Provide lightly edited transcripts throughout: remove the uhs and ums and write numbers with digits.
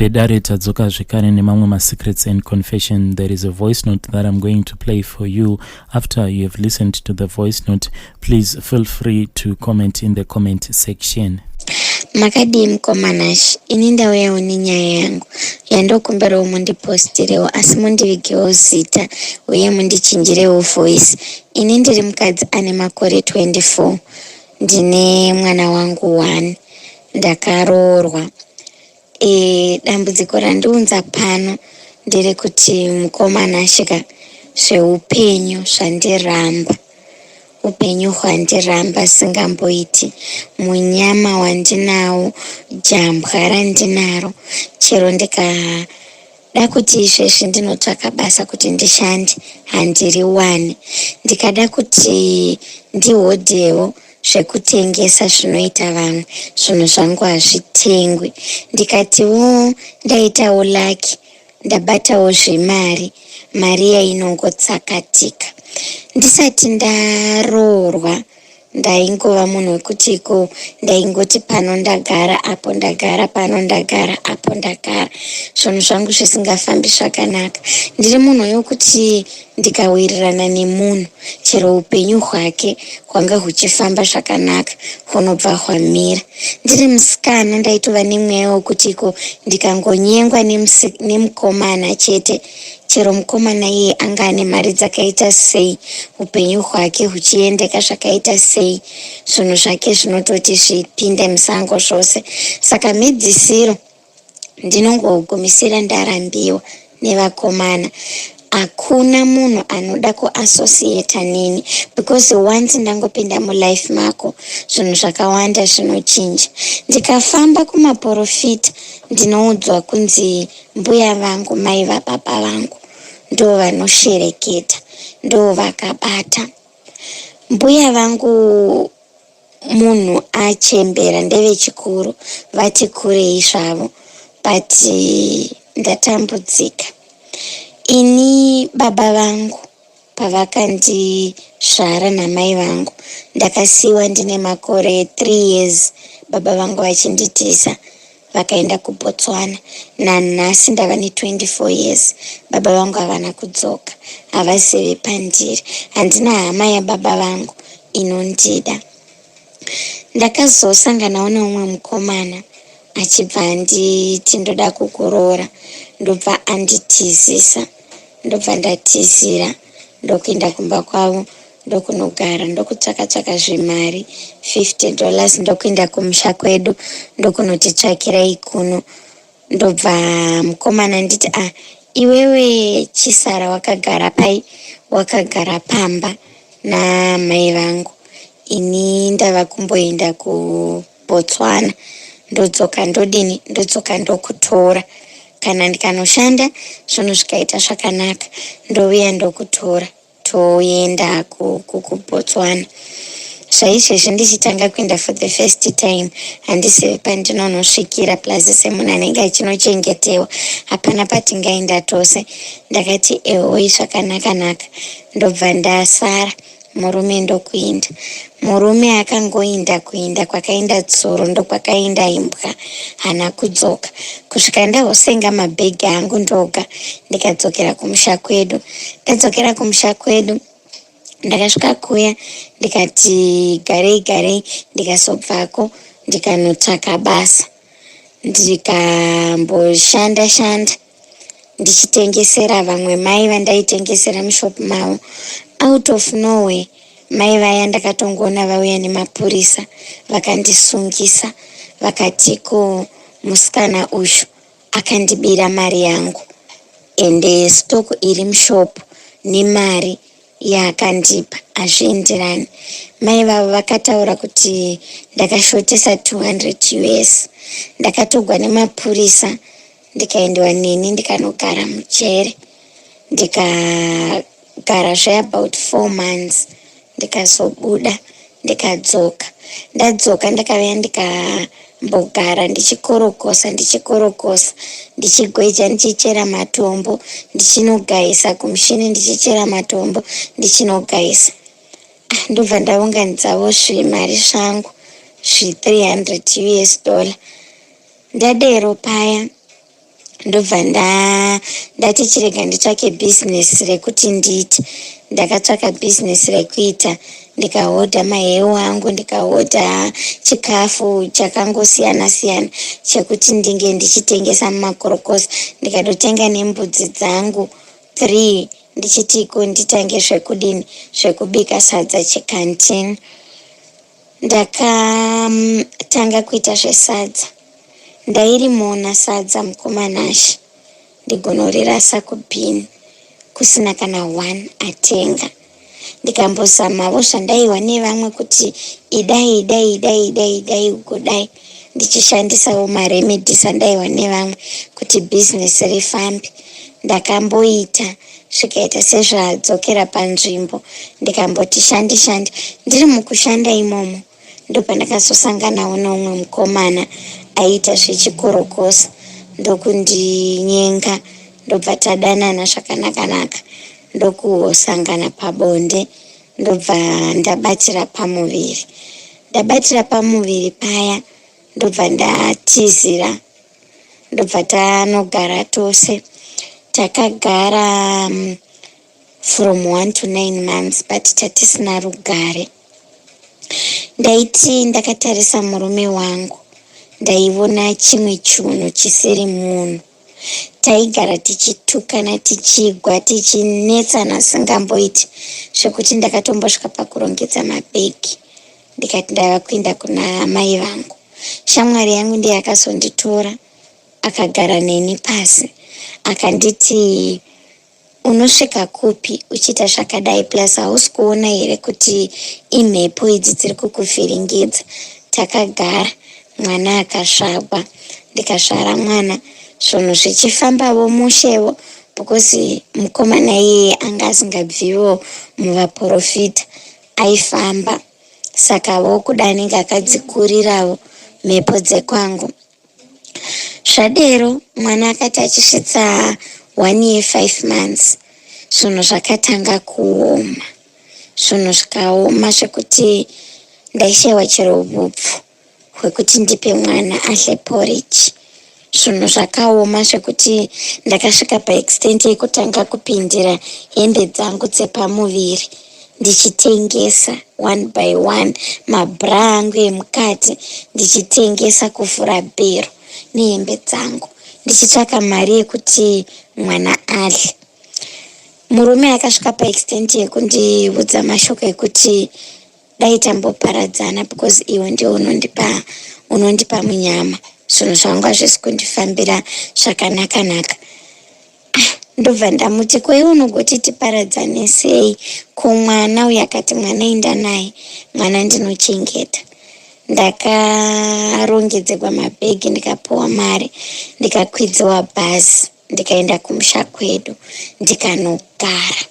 Vedare tadzoka zvekare nemamwe masecrets and confession. There is a voice note that I'm going to play for you. After you have listened to the voice note, please feel free to comment in the comment section. Makadi mkomanashi ini ndauyawo nenyaya yangu yandokumbirawo mundipostirewo asi mundivigewo zita uye mundichinjirewo voice. Ini ndiri mukadzi ane makore 24, ndine mwana wangu 1, ndakaroorwa. Dambudziko randiunza pano ndiri kuti mukomanashika zveupenyu zvandiramba, upenyu hwandiramba singamboiti, munyama wandinawo, jambwa randinaro. Chero ndikada kuti izvezvi ndinotsvaka basa kuti ndishande handiri wani, ndikada kuti ndihodhewo zvekutengesa zvinoita vamwe, zvinhu zvangu hazvitengwi. Ndikatiwo ndaitawo laki, ndabatawo zvemari, mari yainongotsakatika. Ndisati ndaroorwa ndaingova munhu wekutiko ndaingoti pano ndagara apo ndagara, pano ndagara apo ndagara, zvinhu zvangu zvisingafambi zvakanaka. Ndiri munhu yokuti ndikawirirana nemunhu chero upenyu hwake hwanga huchifamba zvakanaka hunobva hwamira. Ndiri musikana ndaitova nemweya wokutiko ndikangonyengwa nemukomana chete, chero mukomana iye anga ane mari dzakaita sei, upenyu hwake huchiendeka zvakaita sei, zvinhu zvake zvinototi zvipinde musango zvose. Saka medzisiro ndinongogumisira ndarambiwa nevakomana. Hakuna munhu anoda kuassociata neni because once ndangopinda mulife mako zvinhu zvakawanda zvinochinja. Ndikafamba kumaprofita ndinoudzwa kunzi mbuya vangu, mai vababa vangu ndo vanoshereketa, ndo vakabata. Mbuya vangu munhu achembera, ndevechikuru, vati kurei zvavo, but ndatambudzika. Ini baba vangu pavakandizvara namai vangu ndakasiwa ndine makore 3 years, baba vangu vachinditisa vakaenda kuBotswana. Nanhasi ndava ne24 years, baba vangu havana kudzoka, havazivi pandiri, handina hama yababa vangu inondida. Ndakazosanganawo neumwe mukomana achibva anditi ndoda kukuroora, ndobva anditizisa, ndobva ndatizira, ndokuenda kumba kwavo, ndokunogara, ndokutsvaka zvemari $50, ndokuenda kumusha kwedu, ndokunotitsvakirai kuno. Ndobva mukomana nditi iwewe chisara wakagara pai? Wakagara pamba namai vangu. Ini ndava kumboenda kuBotswana, ndodzoka ndodini, ndodzoka ndokutora. Kana ndikanoshanda zvinhu zvikaita zvakanaka ndouya ndokutora toenda kuBotswana. Zvaizvezvi ndichitanga kuenda for the first time handisivi pandinonosvikira, plus semunhu anenge achinochengetewa hapana patingaenda tose. Ndakati ehoi zvakanaka, ndobva ndasara, murume ndokuenda. Murume akangoinda kwakaenda tsuro ndokwakaenda imbwa, hana kudzoka. Kusvika ndahosenga mabhegi angu ndoga, ndikadzokera kumusha kwedu. Ndadzokera kumusha kwedu ndakasvika kuya ndikati garei, ndikasobvako ndikanotsvaka basa. Ndikamboshanda ndichitengesera vamwe mai vandaitengesera mushopu mavo. Out of nowhere mai vaya ndakatongoona vauya nemapurisa vakandisungisa, vakatiko musikana uyu akandibira mari yangu ende stoko iri mushopu nemari yaakandipa hazvienderani. Mai vavo vakataura kuti ndakashotesa $200. Ndakatogwa nemapurisa ndikaendewa neni ndikanogara muchere, ndikagara about 4 months, ndikazobuda ndikadzoka. Ndadzoka ndakauya ndikambogara ndichikorokosa, ndichigweja, ndichichera matombo, ndichinogaisa kumushini, ndichichera matombo, ndichinogaisa. Ndobva ndaunganidzawo zvimari zvangu $300. Ndadero paya ndobva ndati chirega nditsvake bhizinesi rekuti ndiite. Ndakatsvaka bhizinesi rekuita, ndikahodha mahewu angu, ndikahodha chikafu chakangosiyana siyana chekuti ndinge ndichitengesa mumakorokosi. Ndikatotenga nembudzi dzangu 3 ndichitiko nditange zvekubika sadza chekantini. Ndakatanga kuita zvesadza. Ndairimona sadza mukomanashi, ndigonorirasa kubhini kusina kana 1 atenga. Ndikambozamawo zvandaiwa nevamwe kuti idai ugodai, ndichishandisawo maremedhisi andaiwa nevamwe kuti bhizinesi rifambe. Ndakamboita zvikaita sezvadzokera panzvimbo, ndikamboti shandi. Ndiri mukushanda imomo ndopandakazosanganawo neumwe mukomana aita zvechikorokosa, ndokundinyenga, ndobva tadanana zvakanaka, ndokusangana pabonde, ndobva ndabatira pamuviri paya, ndobva ndatizira, ndobva tanogara tose. Takagara from 1 to 9 months, but tatisina rugare. Ndaiti ndakatarisa murume wangu, ndaiona chimwe chiuno chisiri munhu. Taigara tichitukana, tichigwa, tichinetsana singamboiti, zvekuti ndakatombosvika pakurongedza mabhegi. Ndikati ndava kuenda kuna mai vangu. Shamwari yangu ndiye akazonditora akagara neni pasi, akanditi, unosvika kupi uchiita zvakadai, plus hausi kuona here kuti imhepo idzi dziri kukuvhiringidza. Takagara, mwana akasvagwa, ndikasvara mwana, zvinhu zvichifambawo mushewo, because mukomana iyeye anga asingabviwo muvaprofita, aifamba. Sakawo kuda anenge akadzikurirawo mhepo dzekwangu. Zvadero mwana akati achisvitsa 1 year 5 months, zvinhu zvakatanga kuoma. Zvinhu zvikaoma zvekuti ndaishewa chero upfu hwekuti ndipe mwana adye porridge. Zvinhu zvakaoma zvekuti ndakasvika paextent yekutanga kupindira hembe dzangu dzepamuviri ndichitengesa 1 by 1, mabhra angu emukati ndichitengesa kuvhura bhero nehembe dzangu, ndichitsvaka mari yekuti mwana adye. Murume akasvika paextent yekundiudza mashoko ekuti dai tamboparadzana, because iwe ndio unondipa munyama, zvinhu zvangu hazvisi kundifambira zvakanaka. Ndobva ndamuti, ko iwe unogoti tiparadzane sei? Ko mwana uyu akati, mwana enda naye, mwana ndinochengeta. Ndakarongedzerwa mabhegi, ndikapiwa mari, ndikakwidziwa bhazi, ndikaenda kumusha kwedu, ndikanogara.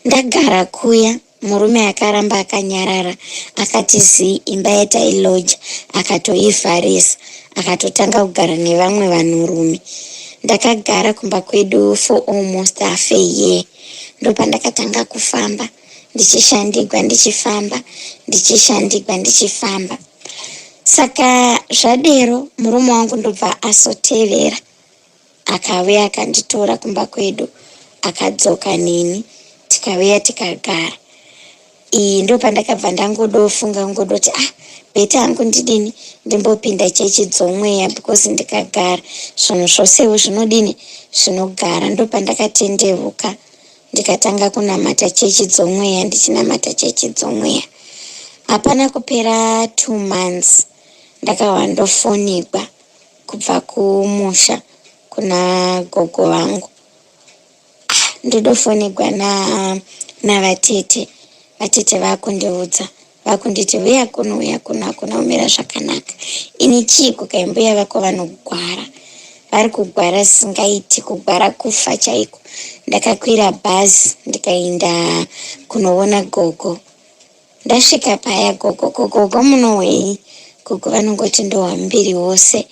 Ndagara kuya, murume akaramba akanyarara, akati zii imba yatailoja, akatoivharisa, akatotanga kugara nevamwe vanhurume. Ndakagara kumba kwedu for almost half a year. Ndopandakatanga kufamba, ndichishandigwa ndichifamba. Saka zvadero murume wangu ndobva asotevera, akauya akanditora kumba kwedu, akadzoka neni, tikauya tikagara. Ndopandakabva ndangodofunga ngodoti beta hangu ndidini ndimbopinda chechi dzomweya, because ndikagara zvinhu zvosewo zvinogara. Ndopandakatendeuka ndikatanga kunamata chechi dzomweya, ndichinamata chechi dzomweya. Hapana kupera 2 months ndakawandofonigwa kubva kumusha kuna gogo vangu. Ndodofonigwa navatete vakundiudza, vakunditi uya kuno umira zvakanaka. Ini chii kukaimbuya vako vanogwara, vari kugwara singaiti, kugwara kufa chaiko. Ndakakwira bhazi ndikaenda kunoona gogo. Ndasvika paya, gogo munowei? Gogo vanongoti ndohambiri wose,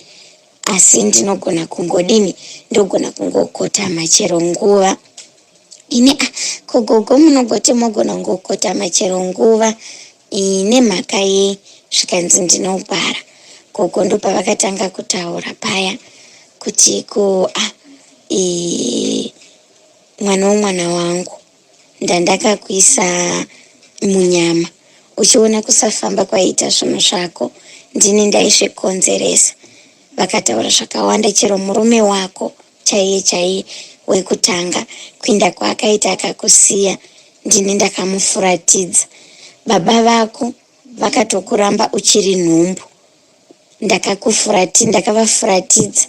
asi ndinogona kungokotama chero nguva. Ini kogogo munogoti mogona ngokotama chero nguva, ine mhaka yei? Zvikanzi ndinogwara. Gogo ndopavakatanga kutaura paya kuti mwana wangu ndandakakuisa munyama, uchiona kusafamba kwaita zvinhu zvako ndini ndaizvikonzeresa. Vakataura zvakawanda, chero murume wako chaiye wekutanga kuinda kwaakaita akakusiya ndini ndakamufuratidza. Baba vako vakatokuramba uchiri nhumbu, ndakavafuratidza.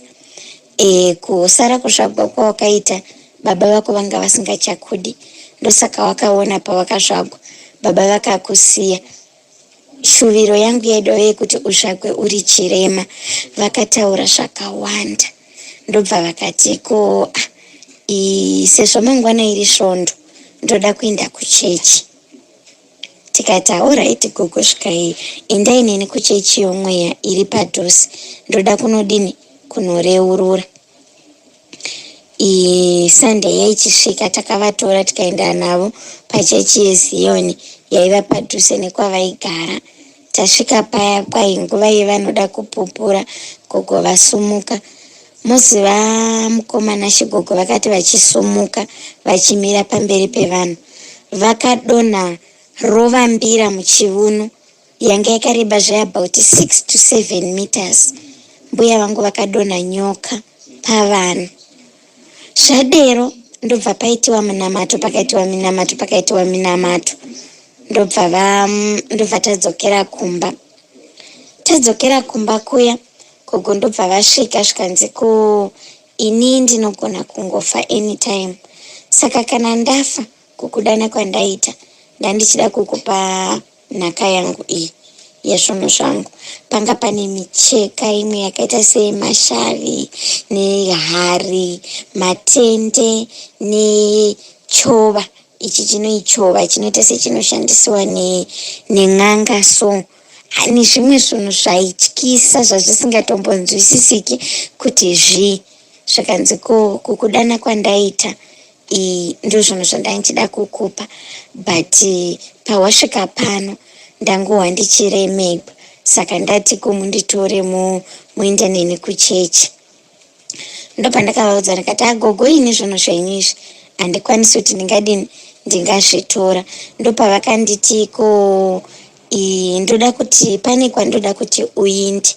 Kusara kuzvagwa kwawakaita baba vako vanga vasingachakudi, ndosaka wakaona pawakazvagwa baba vakakusiya. Shuviro yangu yaidova yekuti uzvagwe uri chirema. Vakataura zvakawanda, ndobva vakati sezvo mangwana iri svondo ndoda kuenda kuchechi. Tikati alright gogo, svikai endai neni kuchechi yomweya iri padhuze, ndoda kunoreurura. Sunday yaichisvika takavatora tikaenda navo pachechi yeZioni yaiva padhuze nekwavaigara. Tasvika paya kwai nguva yevanoda kupupura, gogo vasumuka. Muziva mukomana Chigogo vakati vachisumuka vachimira pamberi pevanhu, vakadonha rovambira muchiuno yanga yakareba about 6 to 7 meters. Mbuya vangu vakadonha nyoka pavanhu. Zvadero ndobva paitiwa minamato, pakaitiwa minamato, ndobva tadzokera kumba kuya. Gogo ndobva vasvika zvikanzi ini ndinogona kungofa anytime, saka kana ndafa kukudana kwandaita ndandichida kukupa nhaka yangu iyi yezvinhu zvangu. Panga pane micheka imwe yakaita semashavi nehari, matende nechova. Ichi chinoichova chinoita sechinoshandisiwa nen'anga, so nezvimwe zvinhu zvaityisa zvazvisingatombonzwisisiki kuti zvikanzi kukudana kwandaita ndo zvinhu zvandainchida kukupa, but pawasvika pano ndangowa ndichiremekwa, saka ndati munditore muende neni kuchechi. Ndopandakavaudza ndikati agogo, ini zvinhu zvenyu izvi handikwanisi kuti ndingazvitora. Ndopavakanditi ndoda kuti pane kwandoda kuti uinde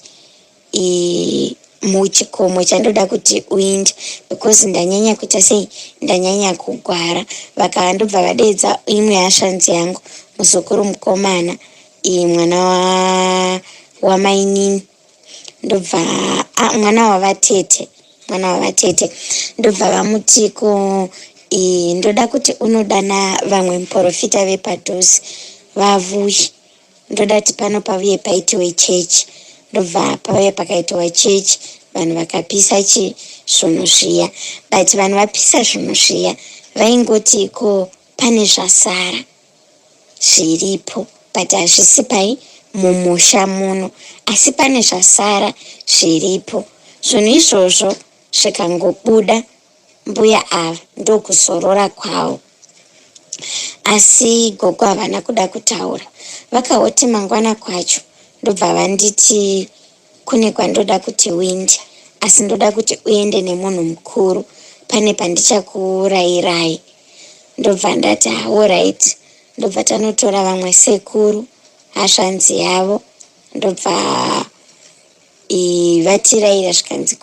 muchikomo chandoda kuti uinde, because ndanyanya kuita sei, ndanyanya kugwara. Vakandobva vadeedza imwe yashanzi yangu, muzukuru mukomana, mwana wamainini, ndobva mwana wavatete, ndobva vamuti ndoda kuti unodana vamwe muprofita vepadhuze vavuye, ndoda kuti pano pavuye paitiwe chechi. Ndobva pauye pakaitiwa chechi, vanhu vakapisa zvinhu zviya, but vanhu vapisa zvinhu zviya vaingoti pane zvasara zviripo, but hazvisi pai mumusha muno, asi pane zvasara zviripo. Zvinhu izvozvo zvikangobuda, mbuya ava ndokuzorora kwavo. Asi gogo havana kuda kutaura, vakauti mangwana kwacho ndobva vanditi kune kwandoda kuti uinde, asi ndoda kuti uende nemunhu mukuru, pane pandichakurayirai. Ndobva ndati alright. Ndobva tanotora vamwe sekuru, hashanzi yavo, ndobva vatirayira zvikanzi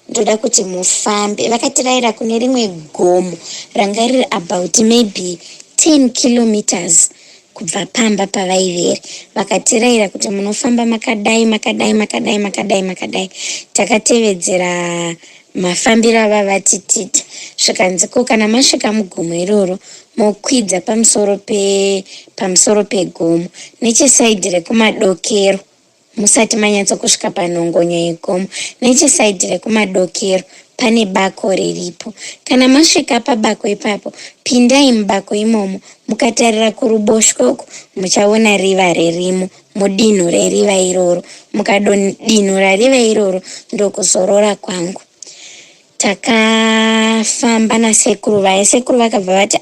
ndoda kuti mufambe. Vakatirayira kune rimwe gomo ranga riri about maybe 10 kilometers kubva pamba pavaivere. Vakatirayira kuti munofamba makadai. Takatevedzera mafambiro avavatitita, zvikanzi kana masvika mugomo iroro mokwidza pamusoro pegomo, nechesaidhi rekumadokero, musati manyatsokusvika panhongonyo yegomo, nechesaidhi rekumadokero pane bako riripo. Kana masvika pabako ipapo, pindai mubako imomo, mukatarira kuruboshwe uko muchaona riva ririmo, mudinhure riva iroro. Mukadinhura riva iroro ndokuzorora kwangu. Takafamba nasekuru vaya, sekuru vakabva vati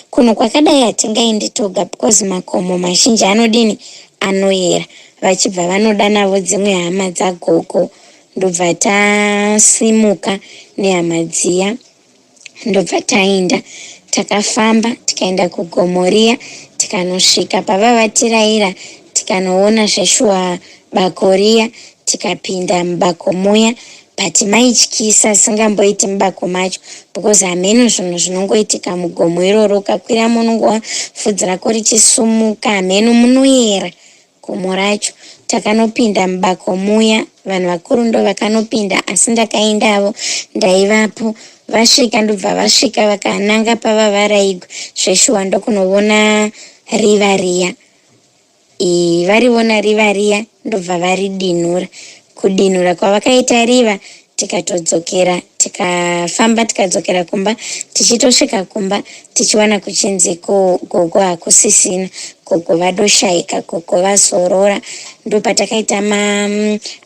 kuno kwakadai hatingaendi toga, because makomo mazhinji anoyera. Vachibva vanoda navo dzimwe hama dzagogo ndobva tasimuka nehama dziya, ndobva taenda takafamba tikaenda kuGomoria, tikanosvika pavavatirayira tikanoona zveshuwa bako riya, tikapinda mubako muya, but maityisa singamboiti mubako macho because hameno zvinhu zvinongoitika mugomo iroro. Ukakwira munongova vhudzi rako richisumuka, hameno munoyera gomo racho. Takanopinda mubako muya, vanhu vakuru ndo vakanopinda asi ndakaendavo ndaivapo. Vasvika ndobva vasvika vakananga pavavaraigwa zveshuwa ndokunoona riva riya. Variona riva riya ndobva varidinura. Kudinura kwavakaita riva tikatodzokera, tikafamba tikadzokera kumba. Tichitosvika kumba tichiwana kuchinzi gogo hakusisina, gogo vadoshaika, gogo vazorora. Ndopatakaita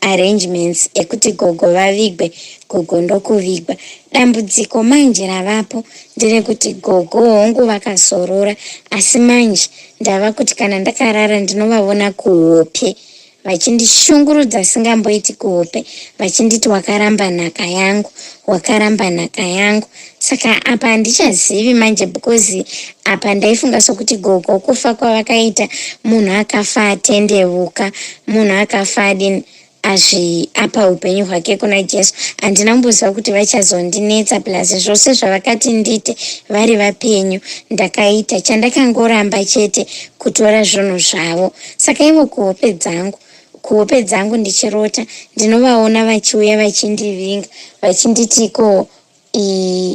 arrangements ekuti gogo vavigwe, gogo ndokuvigwa. Dambudziko manje ravapo nderekuti gogo hongu vakazorora, asi manje ndava kuti kana ndakarara ndinovavona kuhope vachindishungurudza singamboiti kuhope, vachinditi wakaramba nhaka yangu, wakaramba nhaka yangu. Saka apa handichazivi manje because apa ndaifunga sokuti gogo kufa kwavakaita munhu akafa atendeuka, munhu akafa adini apa upenyu hwake kuna Jesu. Handina kumboziva kuti vachazondinetsa, plus zvose zvavakati ndite vari vapenyu ndakaita chandakangoramba chete kutora zvinhu zvavo. Saka ivo kuhope dzangu ndichirota ndinovaona vachiuya vachindivinga vachinditiko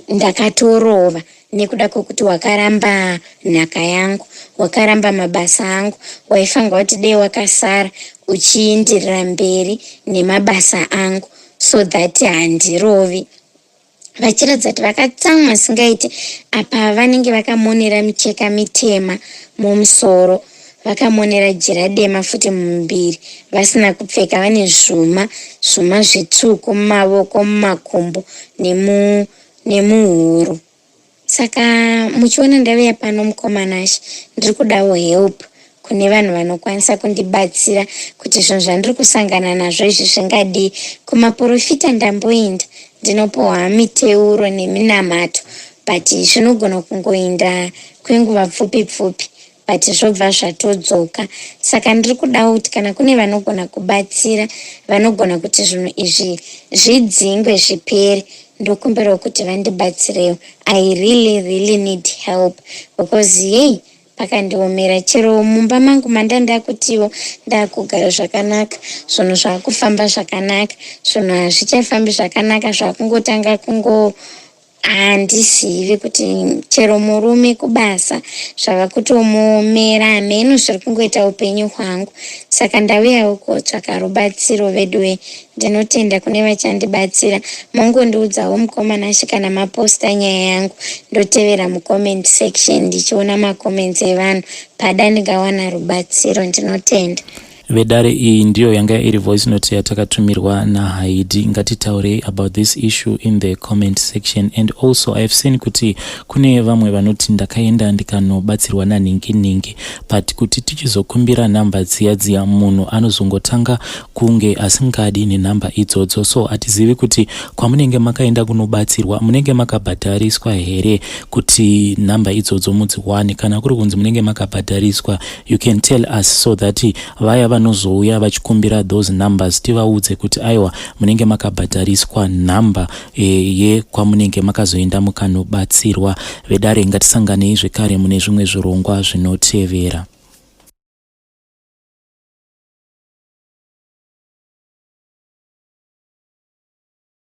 ndakatorova nekuda kwokuti wakaramba nhaka yangu, wakaramba mabasa angu, waifanga kuti dei wakasara uchiindirira mberi nemabasa angu so that handirovi. Vachiratidza kuti vakatsamwa singaiti. Apa vanenge vakamonera micheka mitema mumusoro, vakamonera jira dema futi mumuviri, vasina kupfeka, vane zvuma zvitsvuku mumavoko, mumakumbo nemuhuro. Saka muchiona ndauya pano mukomanasha, ndiri kudawo help kune vanhu vanokwanisa kundibatsira kuti zvinhu zvandiri kusangana nazvo izvi zvingadii. Kumaprofita ndamboenda ndinopohwa miteuro neminamato, but zvinogona kungoenda kwenguva pfupi but zvobva zvatodzoka. Saka ndiri kudawo kuti kana kune vanogona kubatsira, vanogona kuti zvinhu izvi zvidzingwe zvipere, ndokumbirawo kuti vandibatsirewo. I really need help because pakandiomera chero mumba mangu mandanda kutiwo ndakugara zvakanaka, zvinhu zvakufamba zvakanaka, zvinhu hazvichafambi zvakanaka, zvakungotanga handizivi kuti chero murume kubasa zvava kutomomera, hameno zviri kungoita upenyu hwangu. Saka ndauyawo kotsvaka rubatsiro veduwe. Ndinotenda kune vachandibatsira. Mongondiudzawo mukomanashi kana maposta nyaya yangu, ndotevera mucomment section ndichiona macomments evanhu pada ndingawana rubatsiro. Ndinotenda. Vedare iyi ndiyo yanga iri voice note yatakatumirwa naHaidi. Ngatitaure about this issue in the comment section. And also I have seen kuti kune vamwe vanoti ndakaenda ndikanobatsirwa naningi, but kuti tichizokumbira namba dziya munhu anozongotanga kunge asingadi nenhamba idzodzo. So hatizivi kuti kwamunenge makaenda kunobatsirwa munenge makabhadhariswa here kuti nhamba idzodzo mudziwane. Kana kuri kunzi munenge makabhadhariswa, you can tell us so that vaya vanozouya vachikumbira those numbers tivaudze kuti aiwa munenge makabhadhariswa nhamba yekwamunenge makazoenda mukanobatsirwa. Vedare ngatisanganei zvekare mune zvimwe zvirongwa zvinotevera.